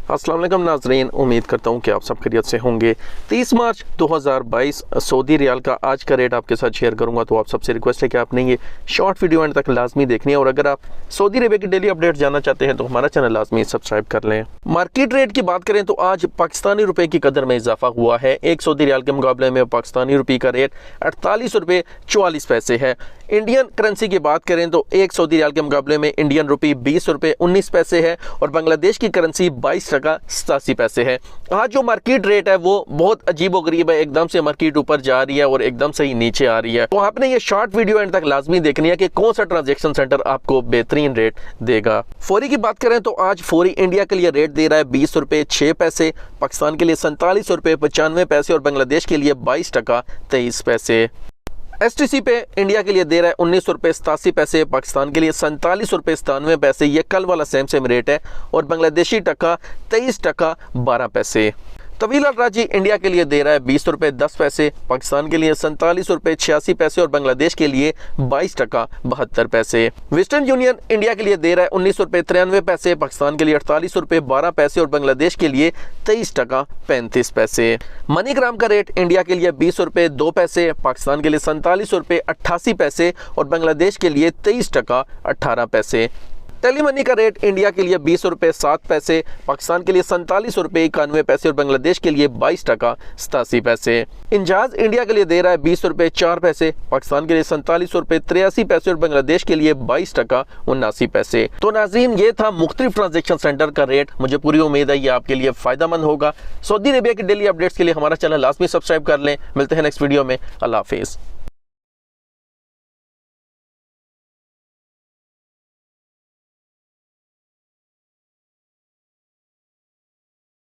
अस्सलाम वालेकुम नाज़रीन, उम्मीद करता हूँ कि आप सब खैरियत से होंगे। 30 मार्च 2022 सऊदी रियाल का आज का रेट आपके साथ शेयर करूँगा, तो आप सबसे रिक्वेस्ट है कि आपने ये शॉर्ट वीडियो एंड तक लाजमी देखनी है। और अगर आप सऊदी अरेबिया की डेली अपडेट जानना चाहते हैं तो हमारा चैनल लाजमी सब्सक्राइब कर लें। मार्केट रेट की बात करें तो आज पाकिस्तानी रुपये की कदर में इजाफा हुआ है। एक सऊदी रियाल के मुकाबले में पाकिस्तानी रुपये का रेट 48 रुपये 44 पैसे है। इंडियन करेंसी की बात करें तो एक सऊदी रियाल के मुकाबले में इंडियन रुपये 20 रुपये 19 पैसे है और बांग्लादेश की करेंसी 22 टका 87 पैसे है। आज जो मार्केट रेट है वो बहुत अजीबोगरीब है, एकदम से मार्केट ऊपर जा रही है और एकदम से ही नीचे आ रही है। तो आपने ये शॉर्ट वीडियो एंड तक लाजमी देखनी है कि कौन सा ट्रांजैक्शन सेंटर आपको बेहतरीन रेट देगा। फौरी की बात करें तो आज फौरी इंडिया के लिए रेट दे रहा है 20 रुपये 6 पैसे, पाकिस्तान के लिए 47 रुपये 95 पैसे और बांग्लादेश के लिए 22 टका 23 पैसे। STC पे इंडिया के लिए दे रहा है 19 रुपये 87 पैसे, पाकिस्तान के लिए 47 रुपये 97 पैसे, ये कल वाला सेम रेट है और बांग्लादेशी टका 23 टका 12 पैसे। तवील राजी इंडिया के लिए दे रहा है 20 रुपये 10 पैसे, पाकिस्तान के लिए 47 रुपये 86 पैसे और बांग्लादेश के लिए 22 टका 72 पैसे। वेस्टर्न यूनियन इंडिया के लिए दे रहा है 19 रुपये 93 पैसे, पाकिस्तान के लिए 48 रुपये 12 पैसे और बांग्लादेश के लिए 23 टका 35 पैसे। मनीग्राम का रेट इंडिया के लिए 20 रुपये 2 पैसे, पाकिस्तान के लिए 47 रुपये 88 पैसे और बांग्लादेश के लिए 23 टका 18 पैसे। टेलीमनी का रेट इंडिया के लिए 20 रुपये 7 पैसे, पाकिस्तान के लिए 47 रुपये 91 पैसे और बांग्लादेश के लिए 22 टका 87 पैसे। इंजाज इंडिया के लिए दे रहा है 20 रुपये 4 पैसे, पाकिस्तान के लिए 47 रुपये 83 पैसे और बांग्लादेश के लिए 22 टका 79 पैसे। तो नाज़रीन, ये था मुख्तलिफ ट्रांजेक्शन सेंटर का रेट। मुझे पूरी उम्मीद है ये आपके लिए फ़ायदेमंद होगा। सऊदी अरेबिया की डेली अपडेट्स के लिए हमारा चैनल लाजमी सब्सक्राइब कर लें। मिलते हैं नेक्स्ट वीडियो में। अल्लाह हाफिज़।